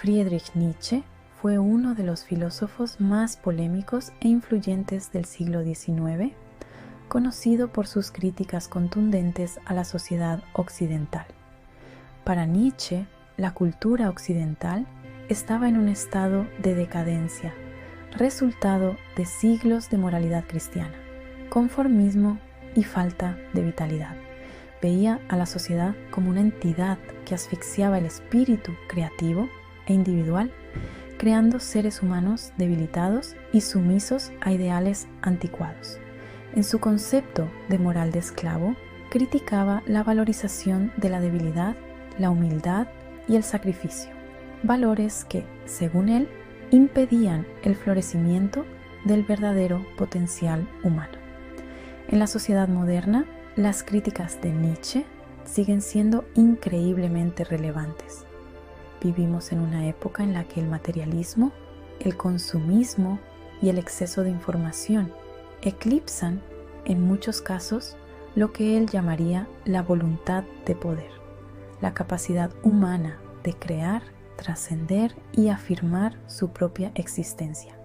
Friedrich Nietzsche fue uno de los filósofos más polémicos e influyentes del siglo XIX, conocido por sus críticas contundentes a la sociedad occidental. Para Nietzsche, la cultura occidental estaba en un estado de decadencia, resultado de siglos de moralidad cristiana, conformismo y falta de vitalidad. Veía a la sociedad como una entidad que asfixiaba el espíritu creativo e individual, creando seres humanos debilitados y sumisos a ideales anticuados. En su concepto de moral de esclavo, criticaba la valorización de la debilidad, la humildad y el sacrificio, valores que, según él, impedían el florecimiento del verdadero potencial humano. En la sociedad moderna, las críticas de Nietzsche siguen siendo increíblemente relevantes. Vivimos en una época en la que el materialismo, el consumismo y el exceso de información eclipsan, en muchos casos, lo que él llamaría la voluntad de poder, la capacidad humana de crear, trascender y afirmar su propia existencia.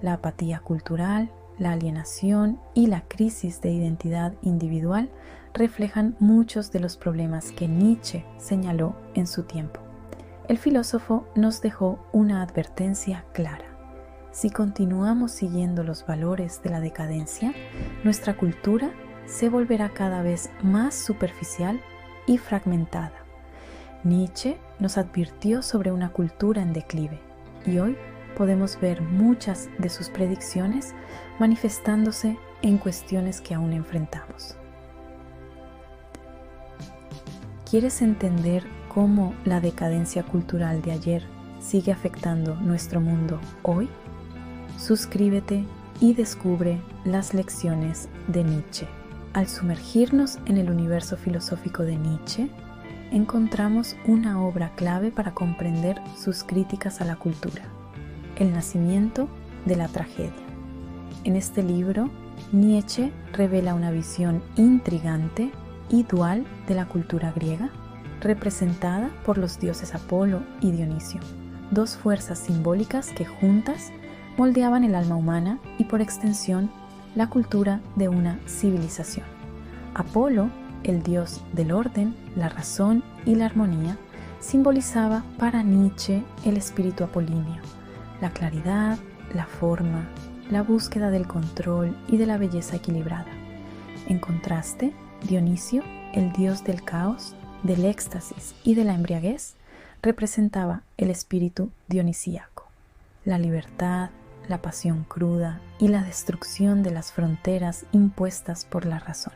La apatía cultural, la alienación y la crisis de identidad individual reflejan muchos de los problemas que Nietzsche señaló en su tiempo. El filósofo nos dejó una advertencia clara. Si continuamos siguiendo los valores de la decadencia, nuestra cultura se volverá cada vez más superficial y fragmentada. Nietzsche nos advirtió sobre una cultura en declive y hoy podemos ver muchas de sus predicciones manifestándose en cuestiones que aún enfrentamos. ¿Quieres entender cómo la decadencia cultural de ayer sigue afectando nuestro mundo hoy? Suscríbete y descubre las lecciones de Nietzsche. Al sumergirnos en el universo filosófico de Nietzsche, encontramos una obra clave para comprender sus críticas a la cultura: El nacimiento de la tragedia. En este libro, Nietzsche revela una visión intrigante y dual de la cultura griega, representada por los dioses Apolo y Dionisio, dos fuerzas simbólicas que juntas moldeaban el alma humana y, por extensión, la cultura de una civilización. Apolo, el dios del orden, la razón y la armonía, simbolizaba para Nietzsche el espíritu apolíneo, la claridad, la forma, la búsqueda del control y de la belleza equilibrada. En contraste, Dionisio, el dios del caos, del éxtasis y de la embriaguez, representaba el espíritu dionisíaco, la libertad, la pasión cruda y la destrucción de las fronteras impuestas por la razón.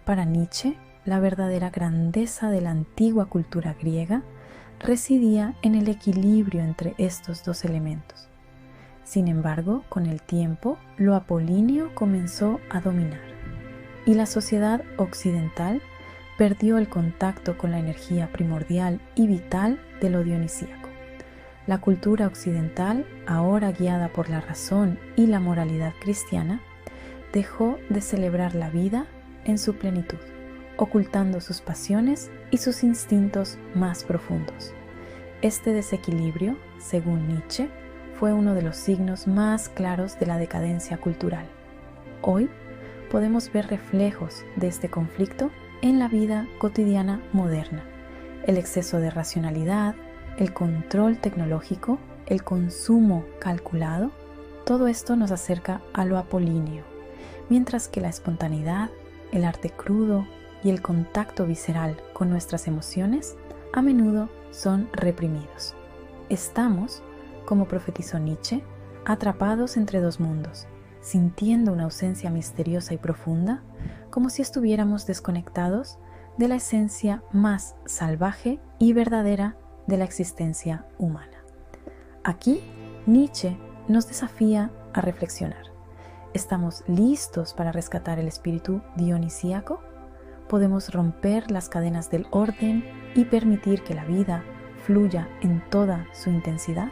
Para Nietzsche, la verdadera grandeza de la antigua cultura griega residía en el equilibrio entre estos dos elementos. Sin embargo, con el tiempo, lo apolíneo comenzó a dominar y la sociedad occidental perdió el contacto con la energía primordial y vital de lo dionisíaco. La cultura occidental, ahora guiada por la razón y la moralidad cristiana, dejó de celebrar la vida en su plenitud, ocultando sus pasiones y sus instintos más profundos. Este desequilibrio, según Nietzsche, fue uno de los signos más claros de la decadencia cultural. Hoy podemos ver reflejos de este conflicto en la vida cotidiana moderna. El exceso de racionalidad, el control tecnológico, el consumo calculado, todo esto nos acerca a lo apolíneo, mientras que la espontaneidad, el arte crudo y el contacto visceral con nuestras emociones a menudo son reprimidos. Estamos, como profetizó Nietzsche, atrapados entre dos mundos, sintiendo una ausencia misteriosa y profunda, como si estuviéramos desconectados de la esencia más salvaje y verdadera de la existencia humana. Aquí, Nietzsche nos desafía a reflexionar. ¿Estamos listos para rescatar el espíritu dionisíaco? ¿Podemos romper las cadenas del orden y permitir que la vida fluya en toda su intensidad?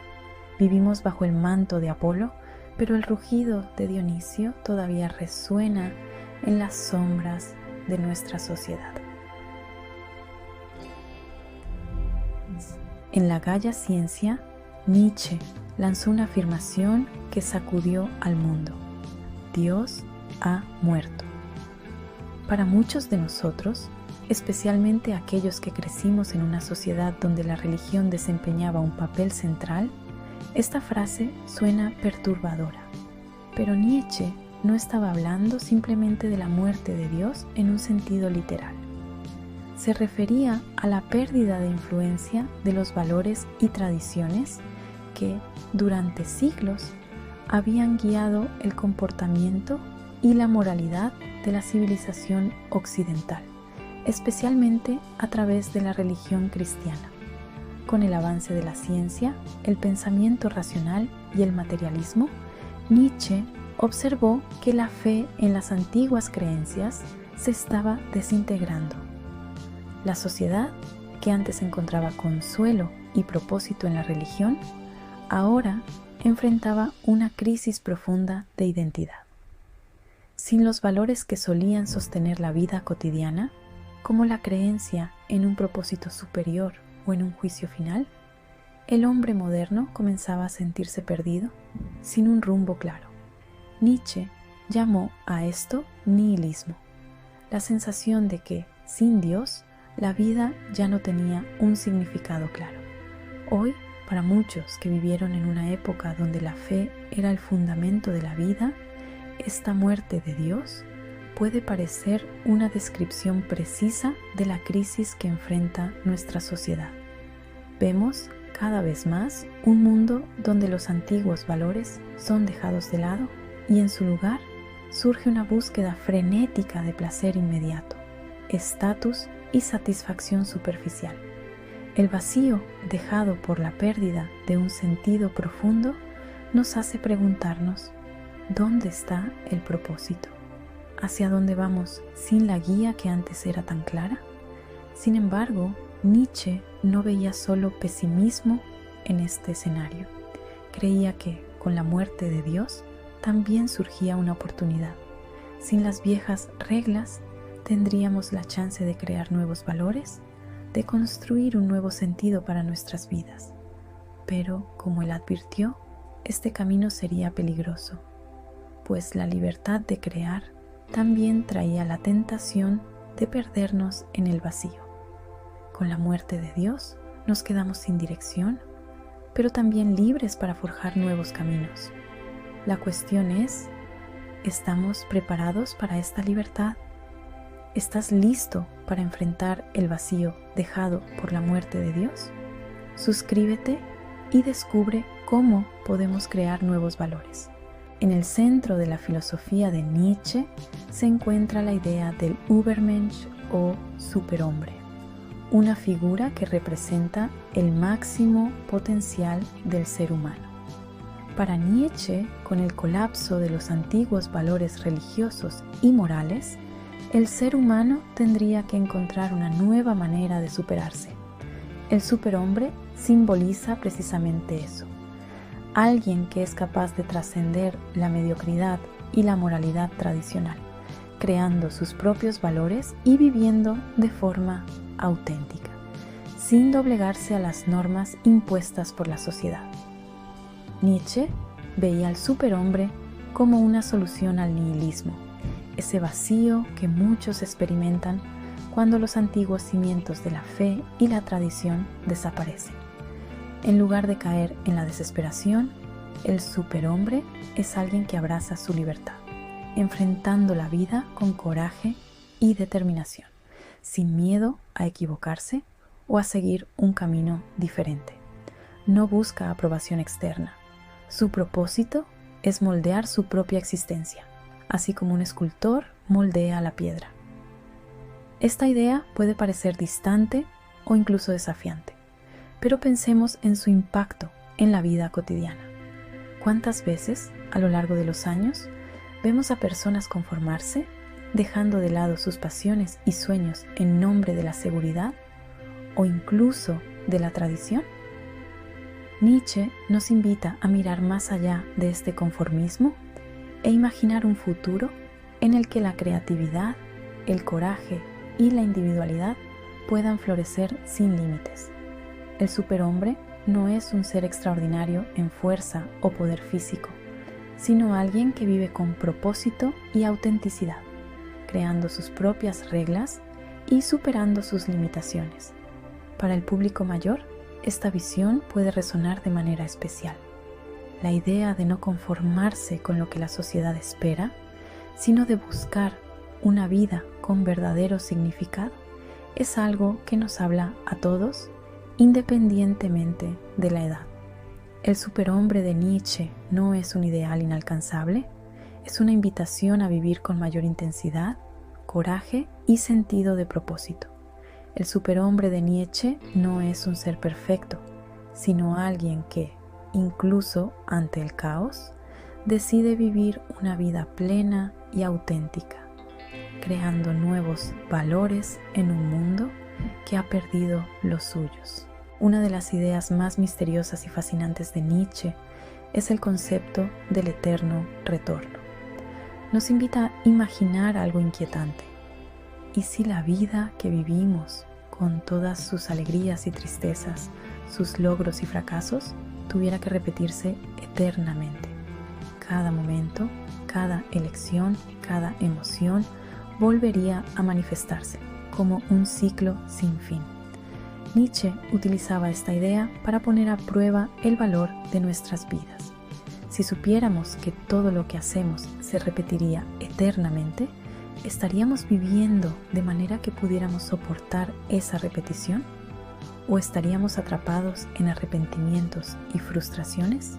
Vivimos bajo el manto de Apolo, pero el rugido de Dionisio todavía resuena en las sombras de nuestra sociedad. En la Gaia Ciencia, Nietzsche lanzó una afirmación que sacudió al mundo: Dios ha muerto. Para muchos de nosotros, especialmente aquellos que crecimos en una sociedad donde la religión desempeñaba un papel central, esta frase suena perturbadora. Pero Nietzsche no estaba hablando simplemente de la muerte de Dios en un sentido literal. Se refería a la pérdida de influencia de los valores y tradiciones que, durante siglos, habían guiado el comportamiento y la moralidad de la civilización occidental, especialmente a través de la religión cristiana. Con el avance de la ciencia, el pensamiento racional y el materialismo, Nietzsche observó que la fe en las antiguas creencias se estaba desintegrando. La sociedad, que antes encontraba consuelo y propósito en la religión, ahora enfrentaba una crisis profunda de identidad. Sin los valores que solían sostener la vida cotidiana, como la creencia en un propósito superior o en un juicio final, el hombre moderno comenzaba a sentirse perdido, sin un rumbo claro. Nietzsche llamó a esto nihilismo, la sensación de que, sin Dios, la vida ya no tenía un significado claro. Hoy, para muchos que vivieron en una época donde la fe era el fundamento de la vida, esta muerte de Dios puede parecer una descripción precisa de la crisis que enfrenta nuestra sociedad. Vemos cada vez más un mundo donde los antiguos valores son dejados de lado y en su lugar surge una búsqueda frenética de placer inmediato, estatus y satisfacción superficial. El vacío dejado por la pérdida de un sentido profundo nos hace preguntarnos: ¿dónde está el propósito? ¿Hacia dónde vamos sin la guía que antes era tan clara? Sin embargo, Nietzsche no veía solo pesimismo en este escenario. Creía que, con la muerte de Dios, también surgía una oportunidad. Sin las viejas reglas, tendríamos la chance de crear nuevos valores, de construir un nuevo sentido para nuestras vidas. Pero, como él advirtió, este camino sería peligroso, pues la libertad de crear también traía la tentación de perdernos en el vacío. Con la muerte de Dios nos quedamos sin dirección, pero también libres para forjar nuevos caminos. La cuestión es: ¿estamos preparados para esta libertad? ¿Estás listo para enfrentar el vacío dejado por la muerte de Dios? Suscríbete y descubre cómo podemos crear nuevos valores. En el centro de la filosofía de Nietzsche se encuentra la idea del Übermensch o superhombre, una figura que representa el máximo potencial del ser humano. Para Nietzsche, con el colapso de los antiguos valores religiosos y morales, el ser humano tendría que encontrar una nueva manera de superarse. El superhombre simboliza precisamente eso: alguien que es capaz de trascender la mediocridad y la moralidad tradicional, creando sus propios valores y viviendo de forma auténtica, sin doblegarse a las normas impuestas por la sociedad. Nietzsche veía al superhombre como una solución al nihilismo, ese vacío que muchos experimentan cuando los antiguos cimientos de la fe y la tradición desaparecen. En lugar de caer en la desesperación, el superhombre es alguien que abraza su libertad, enfrentando la vida con coraje y determinación, sin miedo a equivocarse o a seguir un camino diferente. No busca aprobación externa. Su propósito es moldear su propia existencia, así como un escultor moldea la piedra. Esta idea puede parecer distante o incluso desafiante, pero pensemos en su impacto en la vida cotidiana. ¿Cuántas veces, a lo largo de los años, vemos a personas conformarse, dejando de lado sus pasiones y sueños en nombre de la seguridad o incluso de la tradición? Nietzsche nos invita a mirar más allá de este conformismo e imaginar un futuro en el que la creatividad, el coraje y la individualidad puedan florecer sin límites. El superhombre no es un ser extraordinario en fuerza o poder físico, sino alguien que vive con propósito y autenticidad, creando sus propias reglas y superando sus limitaciones. Para el público mayor, esta visión puede resonar de manera especial. La idea de no conformarse con lo que la sociedad espera, sino de buscar una vida con verdadero significado, es algo que nos habla a todos, independientemente de la edad. El superhombre de Nietzsche no es un ideal inalcanzable, es una invitación a vivir con mayor intensidad, coraje y sentido de propósito. El superhombre de Nietzsche no es un ser perfecto, sino alguien que, incluso ante el caos, decide vivir una vida plena y auténtica, creando nuevos valores en un mundo que ha perdido los suyos. Una de las ideas más misteriosas y fascinantes de Nietzsche es el concepto del eterno retorno. Nos invita a imaginar algo inquietante. ¿Y si la vida que vivimos, con todas sus alegrías y tristezas, sus logros y fracasos, tuviera que repetirse eternamente? Cada momento, cada elección, cada emoción volvería a manifestarse como un ciclo sin fin. Nietzsche utilizaba esta idea para poner a prueba el valor de nuestras vidas. Si supiéramos que todo lo que hacemos se repetiría eternamente, ¿estaríamos viviendo de manera que pudiéramos soportar esa repetición? ¿O estaríamos atrapados en arrepentimientos y frustraciones?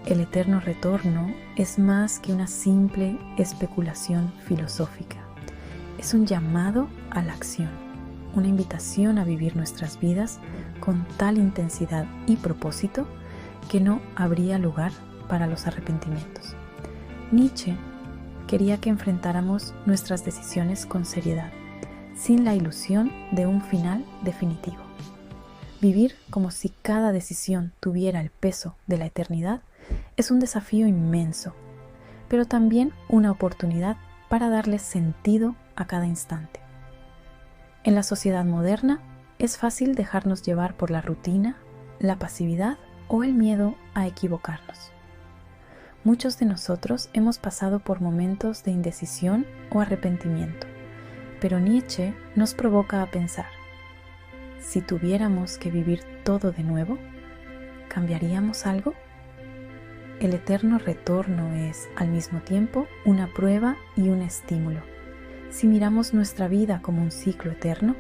El eterno retorno es más que una simple especulación filosófica. Es un llamado a la acción, una invitación a vivir nuestras vidas con tal intensidad y propósito que no habría lugar para los arrepentimientos. Nietzsche quería que enfrentáramos nuestras decisiones con seriedad, sin la ilusión de un final definitivo. Vivir como si cada decisión tuviera el peso de la eternidad es un desafío inmenso, pero también una oportunidad para darle sentido a cada instante. En la sociedad moderna es fácil dejarnos llevar por la rutina, la pasividad o el miedo a equivocarnos. Muchos de nosotros hemos pasado por momentos de indecisión o arrepentimiento, pero Nietzsche nos provoca a pensar: si tuviéramos que vivir todo de nuevo, ¿cambiaríamos algo? El eterno retorno es, al mismo tiempo, una prueba y un estímulo. Si miramos nuestra vida como un ciclo eterno,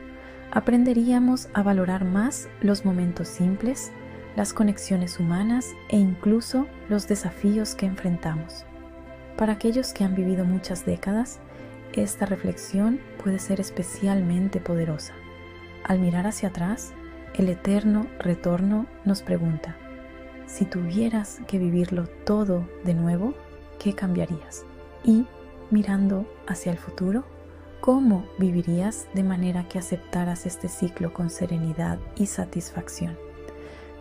aprenderíamos a valorar más los momentos simples, las conexiones humanas e incluso los desafíos que enfrentamos. Para aquellos que han vivido muchas décadas, esta reflexión puede ser especialmente poderosa. Al mirar hacia atrás, el eterno retorno nos pregunta: si tuvieras que vivirlo todo de nuevo, ¿qué cambiarías? Y, mirando hacia el futuro, ¿cómo vivirías de manera que aceptaras este ciclo con serenidad y satisfacción?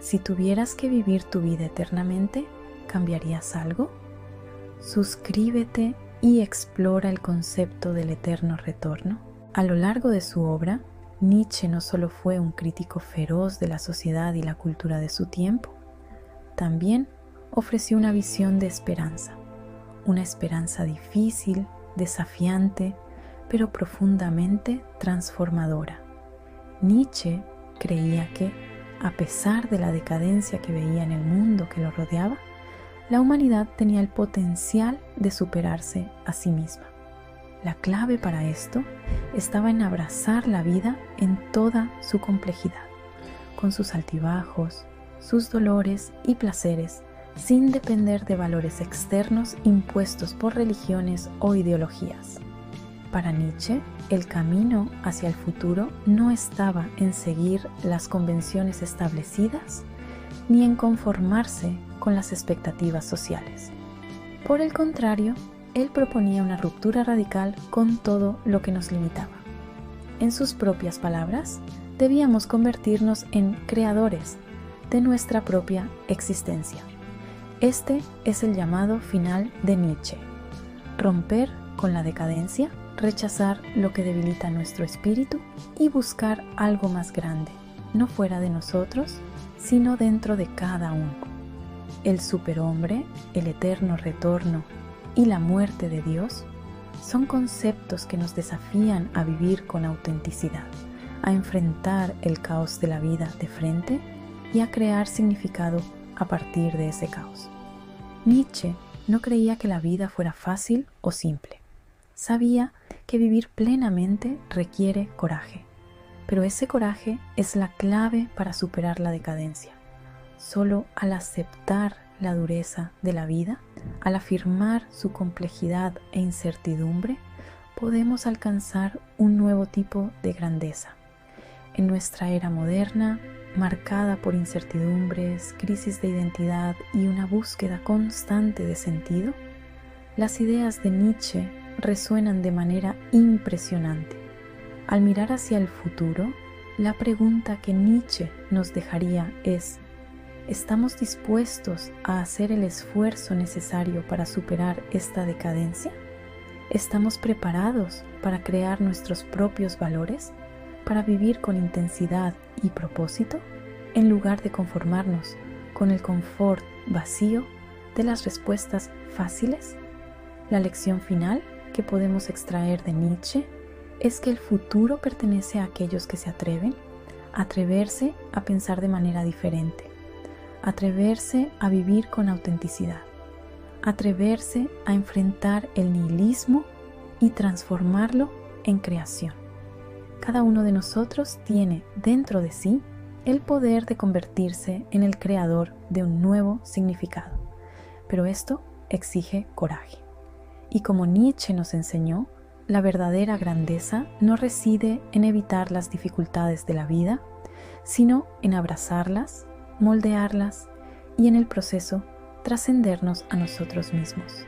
Si tuvieras que vivir tu vida eternamente, ¿cambiarías algo? Suscríbete y explora el concepto del eterno retorno. A lo largo de su obra, Nietzsche no solo fue un crítico feroz de la sociedad y la cultura de su tiempo, también ofreció una visión de esperanza, una esperanza difícil, desafiante, pero profundamente transformadora. Nietzsche creía que, a pesar de la decadencia que veía en el mundo que lo rodeaba, la humanidad tenía el potencial de superarse a sí misma. La clave para esto estaba en abrazar la vida en toda su complejidad, con sus altibajos, sus dolores y placeres, sin depender de valores externos impuestos por religiones o ideologías. Para Nietzsche, el camino hacia el futuro no estaba en seguir las convenciones establecidas ni en conformarse con las expectativas sociales. Por el contrario, él proponía una ruptura radical con todo lo que nos limitaba. En sus propias palabras, debíamos convertirnos en creadores de nuestra propia existencia. Este es el llamado final de Nietzsche: romper con la decadencia, rechazar lo que debilita nuestro espíritu y buscar algo más grande, no fuera de nosotros, sino dentro de cada uno. El superhombre, el eterno retorno y la muerte de Dios son conceptos que nos desafían a vivir con autenticidad, a enfrentar el caos de la vida de frente y a crear significado a partir de ese caos. Nietzsche no creía que la vida fuera fácil o simple. Sabía que vivir plenamente requiere coraje, pero ese coraje es la clave para superar la decadencia. Solo al aceptar la dureza de la vida, al afirmar su complejidad e incertidumbre, podemos alcanzar un nuevo tipo de grandeza. En nuestra era moderna, marcada por incertidumbres, crisis de identidad y una búsqueda constante de sentido, las ideas de Nietzsche resuenan de manera impresionante. Al mirar hacia el futuro, la pregunta que Nietzsche nos dejaría es: ¿estamos dispuestos a hacer el esfuerzo necesario para superar esta decadencia? ¿Estamos preparados para crear nuestros propios valores, para vivir con intensidad y propósito, en lugar de conformarnos con el confort vacío de las respuestas fáciles? La lección final que podemos extraer de Nietzsche es que el futuro pertenece a aquellos que se atreven a atreverse a pensar de manera diferente, atreverse a vivir con autenticidad, atreverse a enfrentar el nihilismo y transformarlo en creación. Cada uno de nosotros tiene dentro de sí el poder de convertirse en el creador de un nuevo significado, pero esto exige coraje. Y como Nietzsche nos enseñó, la verdadera grandeza no reside en evitar las dificultades de la vida, sino en abrazarlas, moldearlas y en el proceso trascendernos a nosotros mismos.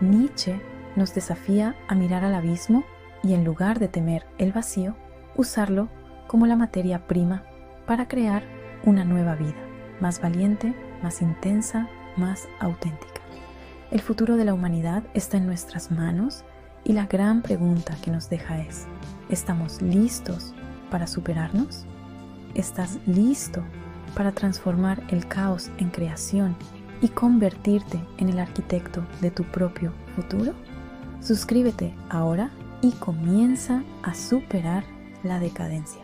Nietzsche nos desafía a mirar al abismo y, en lugar de temer el vacío, usarlo como la materia prima para crear una nueva vida, más valiente, más intensa, más auténtica. El futuro de la humanidad está en nuestras manos y la gran pregunta que nos deja es: ¿estamos listos para superarnos? ¿Estás listo para transformar el caos en creación y convertirte en el arquitecto de tu propio futuro? Suscríbete ahora y comienza a superar la decadencia.